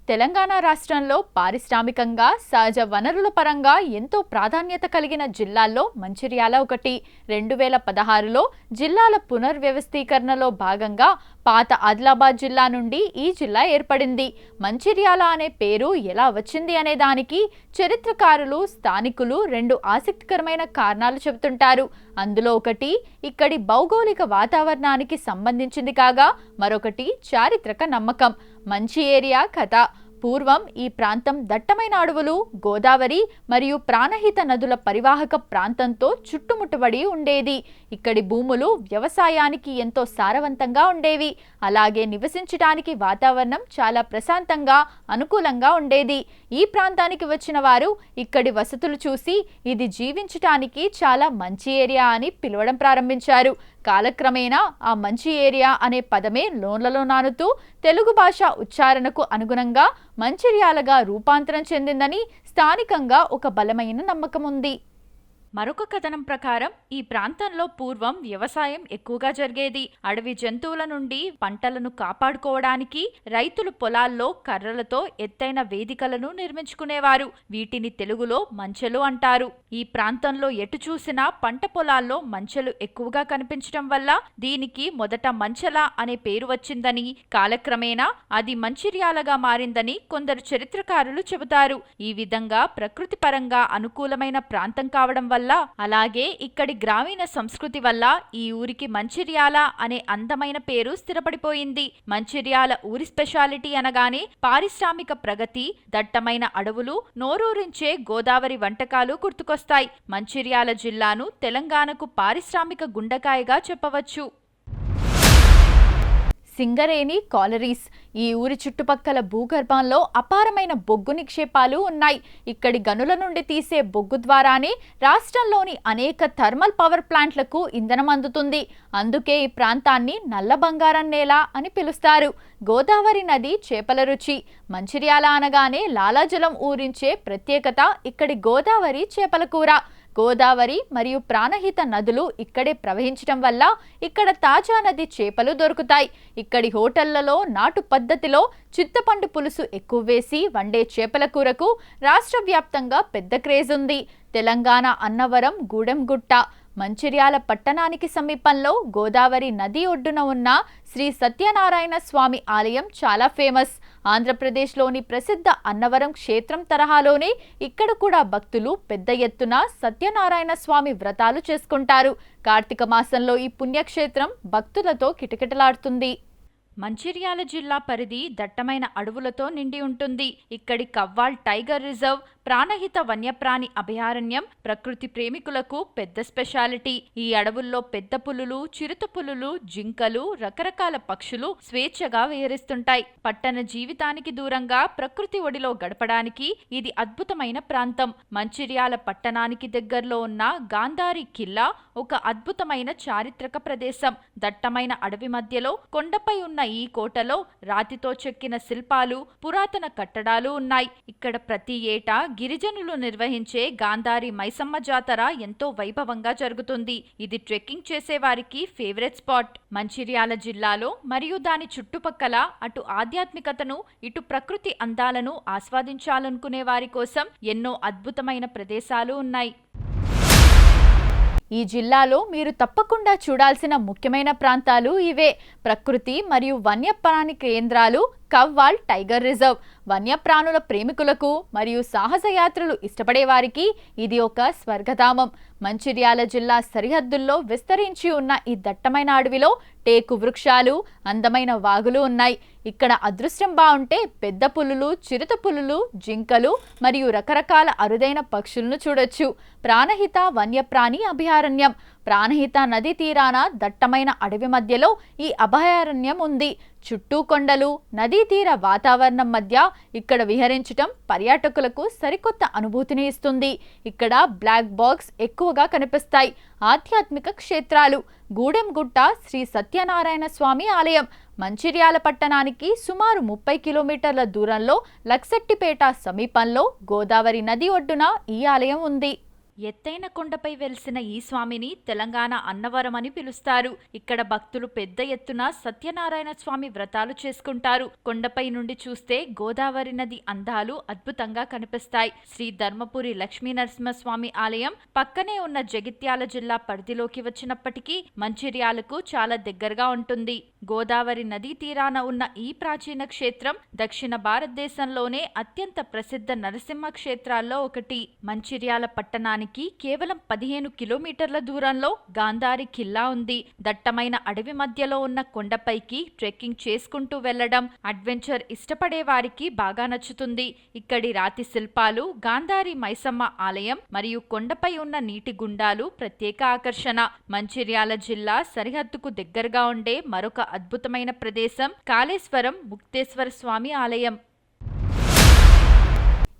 తెలంగాణ రాష్ట్రంలో పారిశ్రామికంగా సహజ వనరుల పరంగా ఎంతో ప్రాధాన్యత కలిగిన జిల్లాల్లో మంచిర్యాల ఒకటి. 2016లో జిల్లాల పునర్వ్యవస్థీకరణలో భాగంగా పాత ఆదిలాబాద్ జిల్లా నుండి ఈ జిల్లా ఏర్పడింది. మంచిర్యాల అనే పేరు ఎలా వచ్చింది అనే దానికి చరిత్రకారులు, స్థానికులు రెండు ఆసక్తికరమైన కారణాలు చెబుతుంటారు. అందులో ఒకటి ఇక్కడి భౌగోళిక వాతావరణానికి సంబంధించింది కాగా, మరొకటి చారిత్రక నమ్మకం. మంచి ఏరియా కథ. పూర్వం ఈ ప్రాంతం దట్టమైన అడవులు, గోదావరి మరియు ప్రాణహిత నదుల పరివాహక ప్రాంతంతో చుట్టుముట్టబడి ఉండేది. ఇక్కడి భూములు వ్యవసాయానికి ఎంతో సారవంతంగా ఉండేవి. అలాగే నివసించడానికి వాతావరణం చాలా ప్రశాంతంగా, అనుకూలంగా ఉండేది. ఈ ప్రాంతానికి వచ్చిన వారు ఇక్కడి వసతులు చూసి ఇది జీవించటానికి చాలా మంచి ఏరియా అని పిలవడం ప్రారంభించారు. కాలక్రమేణా ఆ మంచి ఏరియా అనే పదమే లోన్లలో నానుతూ తెలుగు భాష ఉచ్చారణకు అనుగుణంగా మంచిర్యాలగా రూపాంతరం చెందిందని స్థానికంగా ఒక బలమైన నమ్మకం ఉంది. మరొక కథనం ప్రకారం ఈ ప్రాంతంలో పూర్వం వ్యవసాయం ఎక్కువగా జరిగేది. అడవి జంతువుల నుండి పంటలను కాపాడుకోవడానికి రైతులు పొలాల్లో కర్రలతో ఎత్తైన వేదికలను నిర్మించుకునేవారు. వీటిని తెలుగులో మంచెలు అంటారు. ఈ ప్రాంతంలో ఎటు చూసినా పంట పొలాల్లో మంచెలు ఎక్కువగా కనిపించడం వల్ల దీనికి మొదట మంచెల అనే పేరు వచ్చిందని, కాలక్రమేణా అది మంచిర్యాలగా మారిందని కొందరు చరిత్రకారులు చెబుతారు. ఈ విధంగా ప్రకృతి పరంగా అనుకూలమైన ప్రాంతం కావడం వల్ల, అలాగే ఇక్కడి గ్రామీణ సంస్కృతి వల్ల ఈ ఊరికి మంచిర్యాల అనే అందమైన పేరు స్థిరపడిపోయింది. మంచిర్యాల ఊరి స్పెషాలిటీ అనగానే పారిశ్రామిక ప్రగతి, దట్టమైన అడవులు, నోరూరించే గోదావరి వంటకాలు గుర్తుకొస్తాయి. మంచిర్యాల జిల్లాను తెలంగాణకు పారిశ్రామిక గుండెకాయగా చెప్పవచ్చు. సింగరేణి కాలరీస్. ఈ ఊరి చుట్టుపక్కల భూగర్భంలో అపారమైన బొగ్గు నిక్షేపాలు ఉన్నాయి. ఇక్కడి గనుల నుండి తీసే బొగ్గు ద్వారానే రాష్ట్రంలోని అనేక థర్మల్ పవర్ ప్లాంట్లకు ఇంధనం అందుతుంది. అందుకే ఈ ప్రాంతాన్ని నల్ల బంగారం నేల అని పిలుస్తారు. గోదావరి నది చేపల రుచి. మంచిర్యాల అనగానే లాలాజలం ఊరించే ప్రత్యేకత ఇక్కడి గోదావరి చేపల కూర. గోదావరి మరియు ప్రాణహిత నదులు ఇక్కడే ప్రవహించడం వల్ల ఇక్కడ తాజా నది చేపలు దొరుకుతాయి. ఇక్కడి హోటళ్లలో నాటు పద్ధతిలో చింతపండు పులుసు ఎక్కువ వేసి వండే చేపల కూరకు రాష్ట్ర వ్యాప్తంగా పెద్ద క్రేజ్ ఉంది. తెలంగాణ అన్నవరం గూడెంగుట్ట. మంచిర్యాల పట్టణానికి సమీపంలో గోదావరి నది ఒడ్డున ఉన్న శ్రీ సత్యనారాయణ స్వామి ఆలయం చాలా ఫేమస్. ఆంధ్రప్రదేశ్లోని ప్రసిద్ధ అన్నవరం క్షేత్రం తరహాలోనే ఇక్కడ కూడా భక్తులు పెద్ద ఎత్తున సత్యనారాయణ స్వామి వ్రతాలు చేసుకుంటారు. కార్తీక మాసంలో ఈ పుణ్యక్షేత్రం భక్తులతో కిటకిటలాడుతుంది. మంచిర్యాల జిల్లా పరిధి దట్టమైన అడవులతో నిండి ఉంటుంది. ఇక్కడి కవ్వాల్ టైగర్ రిజర్వ్, ప్రాణహిత వన్యప్రాణి అభయారణ్యం ప్రకృతి ప్రేమికులకు పెద్ద స్పెషాలిటీ. ఈ అడవుల్లో పెద్ద పులులు, చిరుత పులులు, జింకలు, రకరకాల పక్షులు స్వేచ్ఛగా విహరిస్తుంటాయి. పట్టణ జీవితానికి దూరంగా ప్రకృతి ఒడిలో గడపడానికి ఇది అద్భుతమైన ప్రాంతం. మంచిర్యాల పట్టణానికి దగ్గరలో ఉన్న గాంధారి కిల్లా ఒక అద్భుతమైన చారిత్రక ప్రదేశం. దట్టమైన అడవి మధ్యలో కొండపై ఉన్న ఈ కోటలో రాతితో చెక్కిన శిల్పాలు, పురాతన కట్టడాలు ఉన్నాయి. ఇక్కడ ప్రతి ఏటా గిరిజనులు నిర్వహించే గాంధారి మైసమ్మ జాతర ఎంతో వైభవంగా జరుగుతుంది. ఇది ట్రెక్కింగ్ చేసే వారికి ఫేవరెట్ స్పాట్. మంచిర్యాల జిల్లాలో మరియు దాని చుట్టుపక్కల అటు ఆధ్యాత్మికతను, ఇటు ప్రకృతి అందాలను ఆస్వాదించాలనుకునే వారి కోసం ఎన్నో అద్భుతమైన ప్రదేశాలు ఉన్నాయి. ఈ జిల్లాలో మీరు తప్పకుండా చూడాల్సిన ముఖ్యమైన ప్రాంతాలు ఇవే. ప్రకృతి మరియు వన్యప్రాణి కేంద్రాలు, కవ్వాల్ టైగర్ రిజర్వ్. వన్యప్రాణుల ప్రేమికులకు మరియు సాహసయాత్రలు ఇష్టపడే వారికి ఇది ఒక స్వర్గధామం. మంచిర్యాల జిల్లా సరిహద్దుల్లో విస్తరించి ఉన్న ఈ దట్టమైన అడవిలో టేకు వృక్షాలు, అందమైన వాగులు ఉన్నాయి. ఇక్కడ అదృష్టం బాగుంటే పెద్ద పులులు, చిరుత పులులు, జింకలు మరియు రకరకాల అరుదైన పక్షులను చూడొచ్చు. ప్రాణహిత వన్యప్రాణి అభయారణ్యం. ప్రాణహిత నది తీరాన దట్టమైన అడవి మధ్యలో ఈ అభయారణ్యం ఉంది. చుట్టూ కొండలు, నదీ తీర వాతావరణం మధ్య ఇక్కడ విహరించటం పర్యాటకులకు సరికొత్త అనుభూతిని ఇస్తుంది. ఇక్కడ బ్లాక్ బాక్స్ ఎక్కువగా కనిపిస్తాయి. ఆధ్యాత్మిక క్షేత్రాలు. గూడెంగుట్ట శ్రీ సత్యనారాయణ స్వామి ఆలయం. మంచిర్యాల పట్టణానికి సుమారు 30 కిలోమీటర్ల దూరంలో లక్సెట్టిపేట సమీపంలో గోదావరి నది ఒడ్డున ఈ ఆలయం ఉంది. ఎత్తైన కొండపై వెలిసిన ఈ స్వామిని తెలంగాణ అన్నవరం అని పిలుస్తారు. ఇక్కడ భక్తులు పెద్ద ఎత్తున సత్యనారాయణ స్వామి వ్రతాలు చేసుకుంటారు. కొండపై నుండి చూస్తే గోదావరి నది అందాలు అద్భుతంగా కనిపిస్తాయి. శ్రీ ధర్మపురి లక్ష్మీ నరసింహస్వామి ఆలయం పక్కనే ఉన్న జగిత్యాల జిల్లా పరిధిలోకి వచ్చినప్పటికీ మంచిర్యాలకు చాలా దగ్గరగా ఉంటుంది. గోదావరి నదీ తీరాన ఉన్న ఈ ప్రాచీన క్షేత్రం దక్షిణ భారతదేశంలోనే అత్యంత ప్రసిద్ధ నరసింహ క్షేత్రాల్లో ఒకటి. మంచిర్యాల పట్టణానికి కేవలం 15 కిలోమీటర్ల దూరంలో గాంధారి ఖిల్లా ఉంది. దట్టమైన అడవి మధ్యలో ఉన్న కొండపైకి ట్రెక్కింగ్ చేసుకుంటూ వెళ్లడం అడ్వెంచర్ ఇష్టపడే వారికి బాగా నచ్చుతుంది. ఇక్కడి రాతి శిల్పాలు, గాంధారి మైసమ్మ ఆలయం మరియు కొండపై ఉన్న నీటి గుండాలు ప్రత్యేక ఆకర్షణ. మంచిర్యాల జిల్లా సరిహద్దుకు దగ్గరగా ఉండే మరొక అద్భుతమైన ప్రదేశం కాళేశ్వరం ముక్తేశ్వర స్వామి ఆలయం.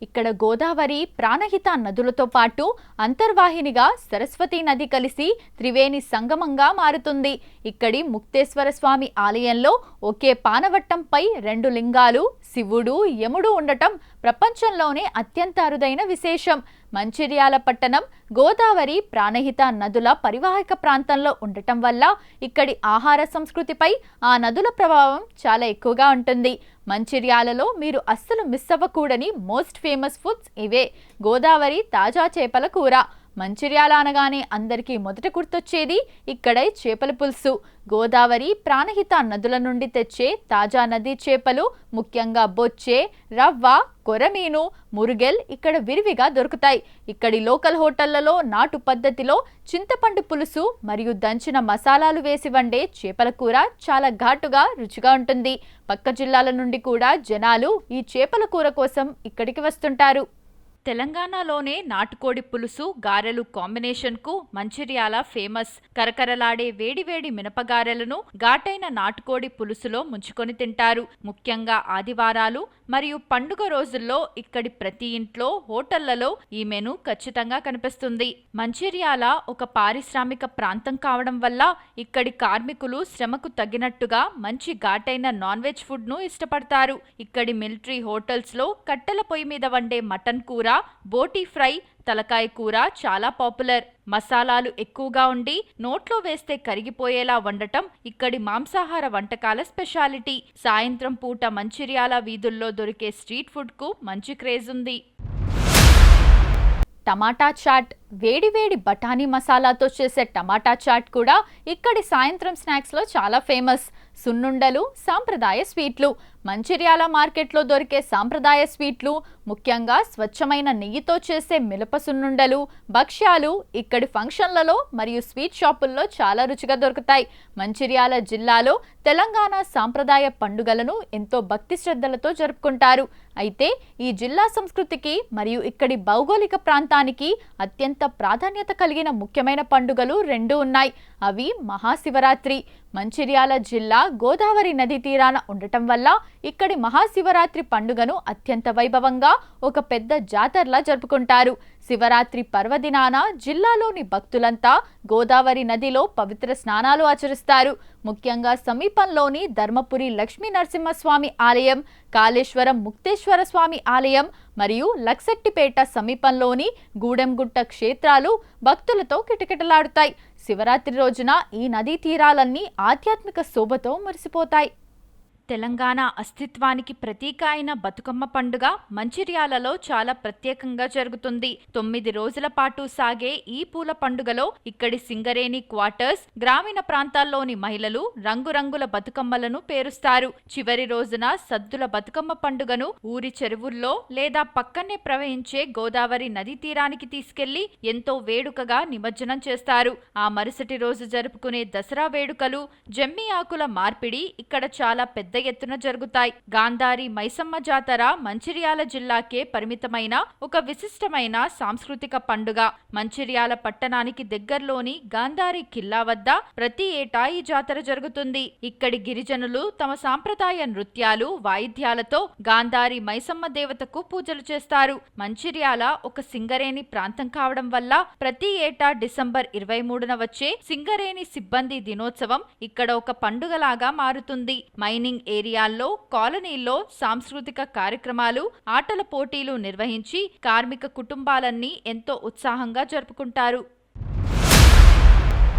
ఇక్కడ గోదావరి, ప్రాణహిత నదులతో పాటు అంతర్వాహినిగా సరస్వతీ నది కలిసి త్రివేణి సంగమంగా మారుతుంది. ఇక్కడి ముక్తేశ్వర స్వామి ఆలయంలో ఒకే పానవట్టంపై 2 లింగాలు, శివుడు, యముడు ఉండటం ప్రపంచంలోనే అత్యంత అరుదైన విశేషం. మంచిర్యాల పట్టణం గోదావరి, ప్రాణహిత నదుల పరివాహక ప్రాంతంలో ఉండటం వల్ల ఇక్కడి ఆహార సంస్కృతిపై ఆ నదుల ప్రభావం చాలా ఎక్కువగా ఉంటుంది. మంచిర్యాలలో మీరు అస్సలు మిస్ అవ్వకూడని మోస్ట్ ఫేమస్ ఫుడ్స్ ఇవే. గోదావరి తాజా చేపల కూర. మంచిర్యాల అనగానే అందరికీ మొదట గుర్తొచ్చేది ఇక్కడై చేపల పులుసు. గోదావరి, ప్రాణహిత నదుల నుండి తెచ్చే తాజా నదీ చేపలు, ముఖ్యంగా బొచ్చె, రవ్వ, కొరమీను, మురుగెల్ ఇక్కడ విరివిగా దొరుకుతాయి. ఇక్కడి లోకల్ హోటళ్లలో నాటు పద్ధతిలో చింతపండు పులుసు మరియు దంచిన మసాలాలు వేసి వండే చేపల కూర చాలా ఘాటుగా రుచిగా ఉంటుంది. పక్క జిల్లాల నుండి కూడా జనాలు ఈ చేపల కూర కోసం ఇక్కడికి వస్తుంటారు. తెలంగాణలోనే నాటుకోడి పులుసు, గారెలు కాంబినేషన్కు మంచిర్యాల ఫేమస్. కరకరలాడే వేడివేడి మినపగారెలను ఘాటైన నాటుకోడి పులుసులో ముంచుకొని తింటారు. ముఖ్యంగా ఆదివారాలు మరియు పండుగ రోజుల్లో ఇక్కడి ప్రతి ఇంట్లో, హోటళ్లలో ఈ మెను ఖచ్చితంగా కనిపిస్తుంది. మంచిర్యాల ఒక పారిశ్రామిక ప్రాంతం కావడం వల్ల ఇక్కడి కార్మికులు శ్రమకు తగినట్టుగా మంచి ఘాటైన నాన్ వెజ్ ఫుడ్ ను ఇష్టపడతారు. ఇక్కడి మిలిటరీ హోటల్స్ లో కట్టెల పొయ్యి మీద వండే మటన్ కూర, బోటీ ఫ్రై, తలకాయ కూర చాలా పాపులర్. మసాలాలు ఎక్కువగా ఉండి నోట్లో వేస్తే కరిగిపోయేలా వండటం ఇక్కడి మాంసాహార వంటకాల స్పెషాలిటీ. సాయంత్రం పూట మంచిర్యాల వీధుల్లో దొరికే స్ట్రీట్ ఫుడ్ కు మంచి క్రేజ్ ఉంది. టమాటా చాట్. వేడివేడి బఠానీ మసాలాతో చేసే టమాటా చాట్ కూడా ఇక్కడి సాయంత్రం స్నాక్స్లో చాలా ఫేమస్. సున్నుండలు సాంప్రదాయ స్వీట్లు. మంచిర్యాల మార్కెట్లో దొరికే సాంప్రదాయ స్వీట్లు, ముఖ్యంగా స్వచ్ఛమైన నెయ్యితో చేసే మిరప సున్నుండలు, భక్ష్యాలు ఇక్కడి ఫంక్షన్లలో మరియు స్వీట్ షాపుల్లో చాలా రుచిగా దొరుకుతాయి. మంచిర్యాల జిల్లాలో తెలంగాణ సాంప్రదాయ పండుగలను ఎంతో భక్తి శ్రద్ధలతో జరుపుకుంటారు. అయితే ఈ జిల్లా సంస్కృతికి మరియు ఇక్కడి భౌగోళిక ప్రాంతానికి అత్యంత ప్రాధాన్యత కలిగిన ముఖ్యమైన పండుగలు 2 ఉన్నాయి. అవి మహాశివరాత్రి. మంచిర్యాల జిల్లా గోదావరి నది తీరాన ఉండటం వల్ల ఇక్కడి మహాశివరాత్రి పండుగను అత్యంత వైభవంగా ఒక పెద్ద జాతరలా జరుపుకుంటారు. శివరాత్రి పర్వదినాన జిల్లాలోని భక్తులంతా గోదావరి నదిలో పవిత్ర స్నానాలు ఆచరిస్తారు. ముఖ్యంగా సమీపంలోని ధర్మపురి లక్ష్మీ నరసింహస్వామి ఆలయం, కాళేశ్వరం ముక్తేశ్వర స్వామి ఆలయం మరియు లక్సెట్టిపేట సమీపంలోని గూడెంగుట్ట క్షేత్రాలు భక్తులతో కిటకిటలాడుతాయి. శివరాత్రి రోజున ఈ నదీ తీరాలన్నీ ఆధ్యాత్మిక శోభతో మురిసిపోతాయి. తెలంగాణ అస్తిత్వానికి ప్రతీక అయిన బతుకమ్మ పండుగ మంచిర్యాలలో చాలా ప్రత్యేకంగా జరుగుతుంది. 9 రోజుల పాటు సాగే ఈ పూల పండుగలో ఇక్కడి సింగరేణి క్వార్టర్స్, గ్రామీణ ప్రాంతాల్లోని మహిళలు రంగురంగుల బతుకమ్మలను పేరుస్తారు. చివరి రోజున సద్దుల బతుకమ్మ పండుగను ఊరి చెరువుల్లో లేదా పక్కనే ప్రవహించే గోదావరి నదీ తీరానికి తీసుకెళ్లి ఎంతో వేడుకగా నిమజ్జనం చేస్తారు. ఆ మరుసటి రోజు జరుపుకునే దసరా వేడుకలు, జమ్మి ఆకుల మార్పిడి ఇక్కడ చాలా పెద్ద ఎత్తున జరుగుతాయి. గాంధారి మైసమ్మ జాతర మంచిర్యాల జిల్లాకే పరిమితమైన ఒక విశిష్టమైన సాంస్కృతిక పండుగ. మంచిర్యాల పట్టణానికి దగ్గరలోని గాంధారి ఖిల్లా వద్ద ప్రతి ఏటా ఈ జాతర జరుగుతుంది. ఇక్కడి గిరిజనులు తమ సాంప్రదాయ నృత్యాలు, వాయిద్యాలతో గాంధారి మైసమ్మ దేవతకు పూజలు చేస్తారు. మంచిర్యాల ఒక సింగరేణి ప్రాంతం కావడం వల్ల ప్రతి ఏటా డిసెంబర్ 23న వచ్చే సింగరేణి సిబ్బంది దినోత్సవం ఇక్కడ ఒక పండుగలాగా మారుతుంది. మైనింగ్ ఏరియాల్లో, కాలనీల్లో సాంస్కృతిక కార్యక్రమాలు, ఆటల పోటీలు నిర్వహించి కార్మిక కుటుంబాలన్నీ ఎంతో ఉత్సాహంగా జరుపుకుంటారు.